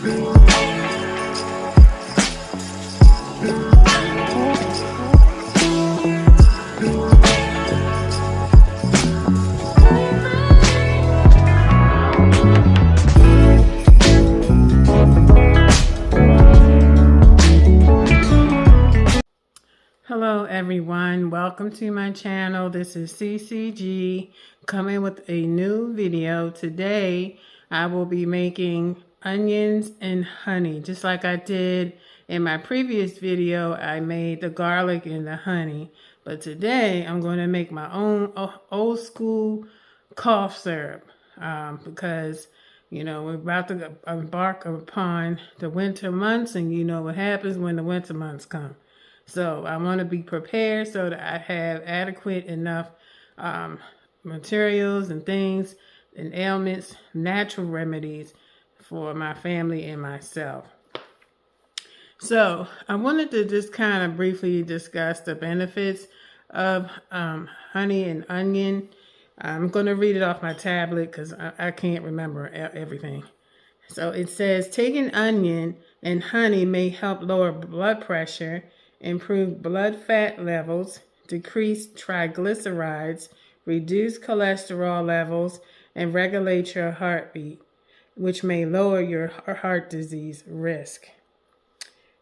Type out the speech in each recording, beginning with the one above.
Hello everyone, welcome to my channel. This is CeeCeeG coming with a new video. Today I will be making onions and honey, just like I did in my previous video. I made the garlic and the honey, but today I'm going to make my own old school cough syrup because you know we're about to embark upon the winter months, and you know what happens when the winter months come. So I want to be prepared so that I have adequate enough materials and things and ailments, natural remedies for my family and myself. So I wanted to just kind of briefly discuss the benefits of honey and onion. I'm going to read it off my tablet because I can't remember everything. So it says, taking onion and honey may help lower blood pressure, improve blood fat levels, decrease triglycerides, reduce cholesterol levels, and regulate your heartbeat, which may lower your heart disease risk.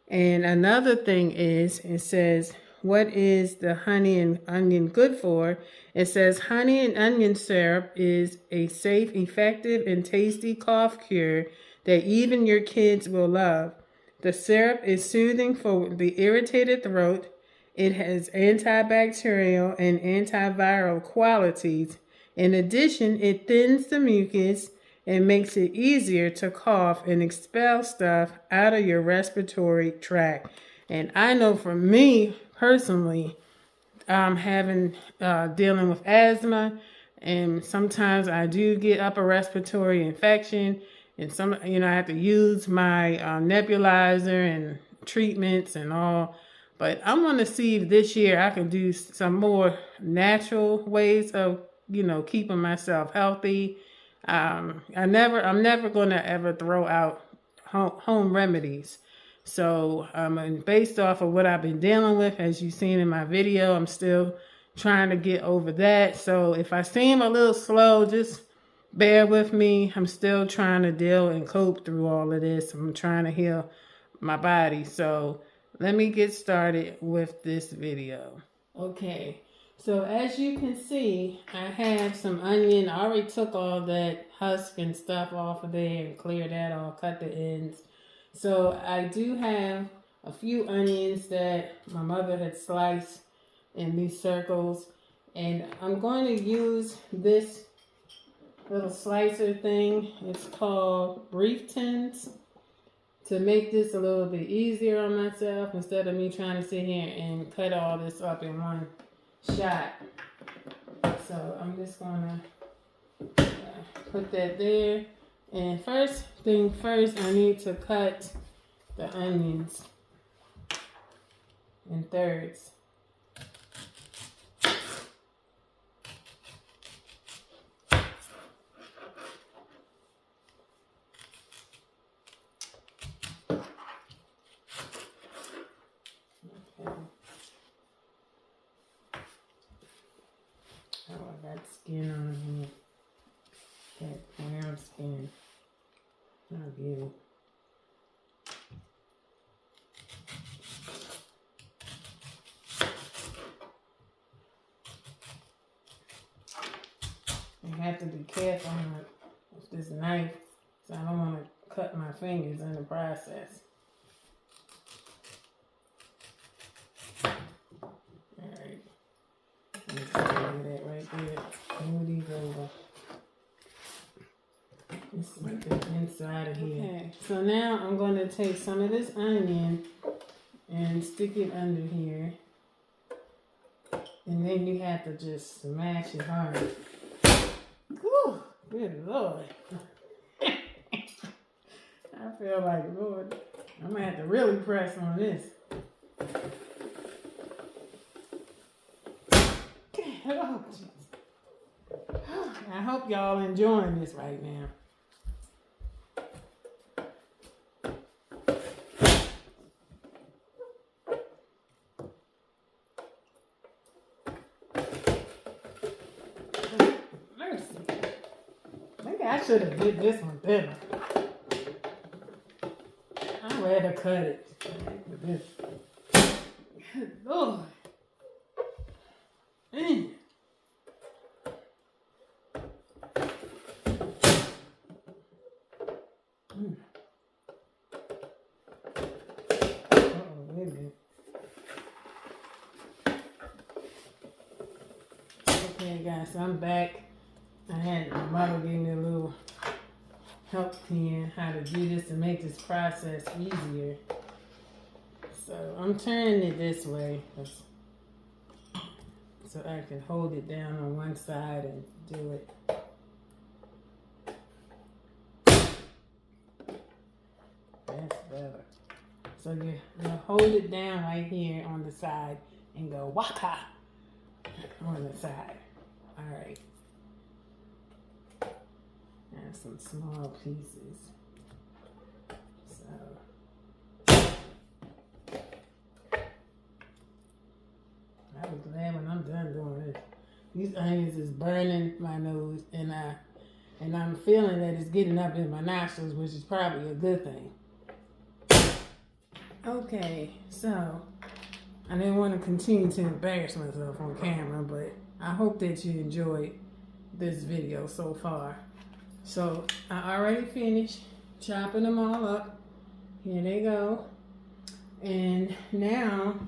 And another thing is, it says, what is the honey and onion good for? It says honey and onion syrup is a safe, effective, and tasty cough cure that even your kids will love. The syrup is soothing for the irritated throat. It has antibacterial and antiviral qualities. In addition, it thins the mucus and makes it easier to cough and expel stuff out of your respiratory tract. And I know for me personally, dealing with asthma, and sometimes I do get upper respiratory infection. And I have to use my nebulizer and treatments and all. But I want to see if this year I can do some more natural ways of, keeping myself healthy. I'm never going to ever throw out home remedies. So and based off of what I've been dealing with, as you've seen in my video, I'm still trying to get over that. So if I seem a little slow, just bear with me. I'm still trying to deal and cope through all of this. I'm trying to heal my body. So let me get started with this video. Okay, so as you can see, I have some onion. I already took all that husk and stuff off of there and cleared that off, cut the ends. So I do have a few onions that my mother had sliced in these circles. And I'm going to use this little slicer thing. It's called Brief Tins, to make this a little bit easier on myself instead of me trying to sit here and cut all this up in one shot. So I'm just gonna put that there. And first thing first, I need to cut the onions in thirds. Oh, I got skin on here. That brown skin. Not good. I have to be careful with this knife, so I don't want to cut my fingers in the process. Alright. Just leave that right there. Move these over. This is the inside of here. Okay, so now I'm going to take some of this onion and stick it under here. And then you have to just smash it hard. Whew, good Lord. I feel like, Lord, I'm going to have to really press on this. Oh, I hope y'all enjoying this right now. I should have did this one better. I'd rather cut it with this. Good Lord. Man. Wait a minute. Okay, guys, so I'm back. I had my mother give me a little help here how to do this to make this process easier. So I'm turning it this way so I can hold it down on one side and do it. That's better. So you're gonna hold it down right here on the side and go waka on the side. All right. And some small pieces. So I'll be glad when I'm done doing this. These onions is burning my nose, and I'm feeling that it's getting up in my nostrils, which is probably a good thing. Okay, so I didn't want to continue to embarrass myself on camera, but I hope that you enjoyed this video so far. So I already finished chopping them all up. Here they go. And now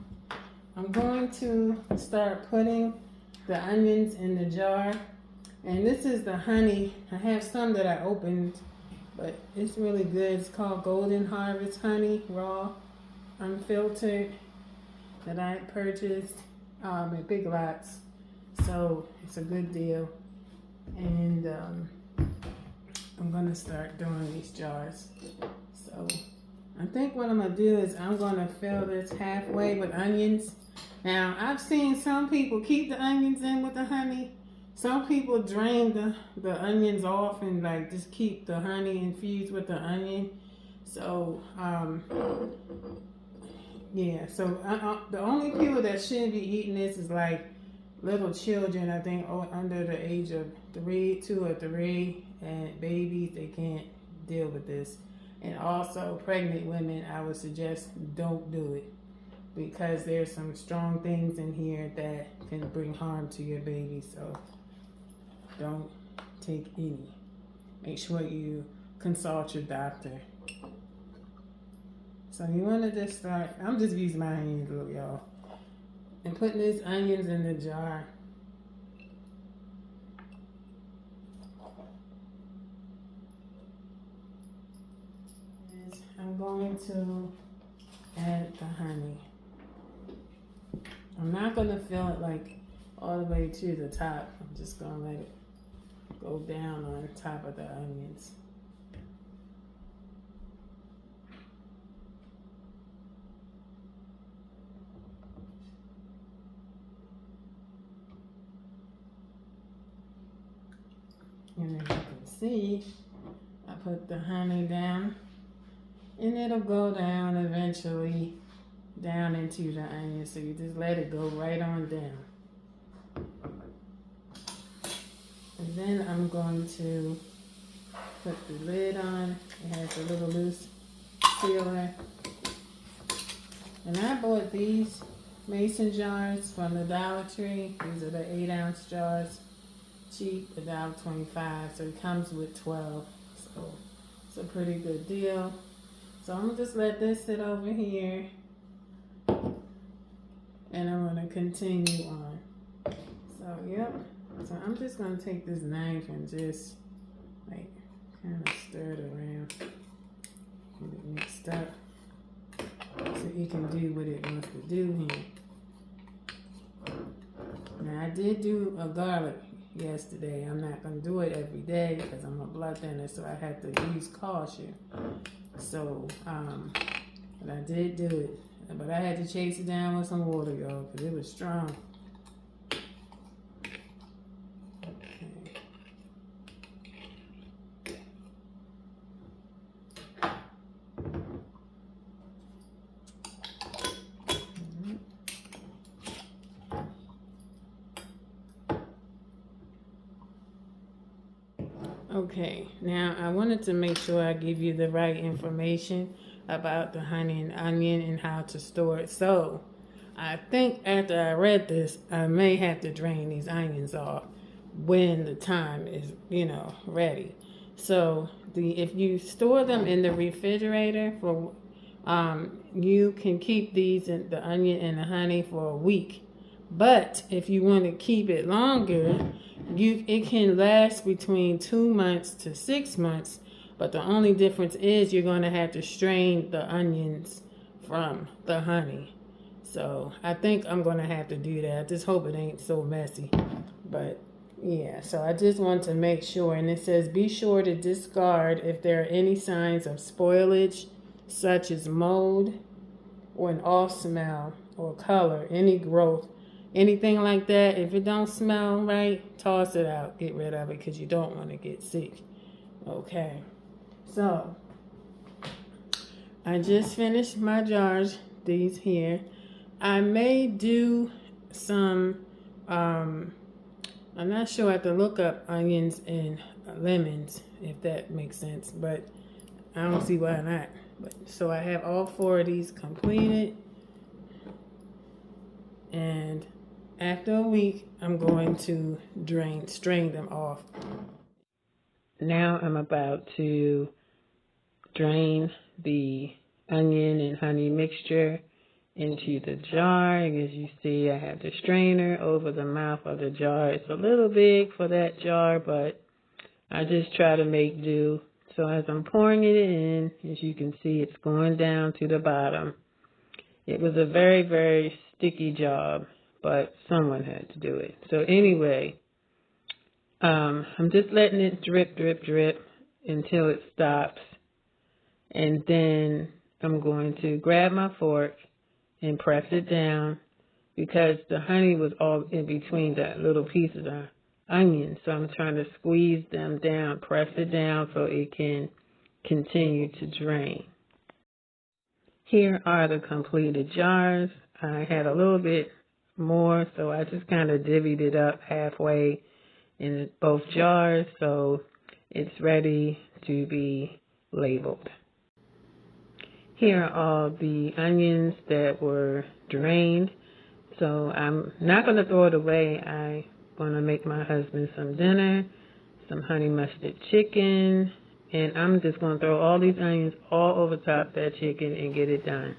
I'm going to start putting the onions in the jar. And this is the honey. I have some that I opened, but it's really good. It's called Golden Harvest Honey, raw, unfiltered, that I purchased at Big Lots. So it's a good deal. And I'm gonna start doing these jars. So I think what I'm gonna do is I'm gonna fill this halfway with onions. Now I've seen some people keep the onions in with the honey. Some people drain the onions off and like just keep the honey infused with the onion. So yeah, so the only people that shouldn't be eating this is like little children, I think, under the age of 2 or 3, and babies, they can't deal with this. And also pregnant women, I would suggest don't do it, because there's some strong things in here that can bring harm to your baby. So don't take any. Make sure you consult your doctor. So you want to just start, I'm just using my hands, look, y'all, and putting these onions in the jar. I'm going to add the honey. I'm not going to fill it like all the way to the top. I'm just going to let it go down on top of the onions. And as you can see, I put the honey down, and it'll go down eventually down into the onion. So you just let it go right on down. And then I'm going to put the lid on. It has a little loose sealer. And I bought these mason jars from the Dollar Tree. These are the 8-ounce jars. Cheap, $1.25, so it comes with 12, so it's a pretty good deal. So I'm gonna just let this sit over here, and I'm gonna continue on. So yep, so I'm just gonna take this knife and just like kind of stir it around, get it mixed up, so it can do what it wants to do here. Now I did do a garlic yesterday. I'm not going to do it every day because I'm a blood thinner, so I had to use caution. So, but I did do it. But I had to chase it down with some water, y'all, because it was strong. Okay, now I wanted to make sure I give you the right information about the honey and onion and how to store it. So I think after I read this, I may have to drain these onions off when the time is, ready. So if you store them in the refrigerator for, you can keep the onion and the honey for a week. But if you want to keep it longer, it can last between 2 months to 6 months. But the only difference is you're going to have to strain the onions from the honey. So I think I'm going to have to do that. I just hope it ain't so messy. But yeah, so I just want to make sure. And it says, be sure to discard if there are any signs of spoilage, such as mold or an off smell or color, any growth, anything like that. If it don't smell right, toss it out. Get rid of it because you don't want to get sick. Okay. So I just finished my jars, these here. I may do some, I'm not sure, I have to look up onions and lemons, if that makes sense, but I don't see why not. So I have all 4 of these completed, and after a week, I'm going to strain them off. Now I'm about to drain the onion and honey mixture into the jar. As you see, I have the strainer over the mouth of the jar. It's a little big for that jar, but I just try to make do. So as I'm pouring it in, as you can see, it's going down to the bottom. It was a very, very sticky job, but someone had to do it. So anyway, I'm just letting it drip, drip, drip until it stops. And then I'm going to grab my fork and press it down because the honey was all in between the little pieces of onion. So I'm trying to squeeze them down, press it down so it can continue to drain. Here are the completed jars. I had a little bit more, so I just kind of divvied it up halfway in both jars, so it's ready to be labeled. Here are all the onions that were drained, so I'm not going to throw it away. I'm going to make my husband some dinner, some honey mustard chicken, and I'm just going to throw all these onions all over top that chicken and get it done.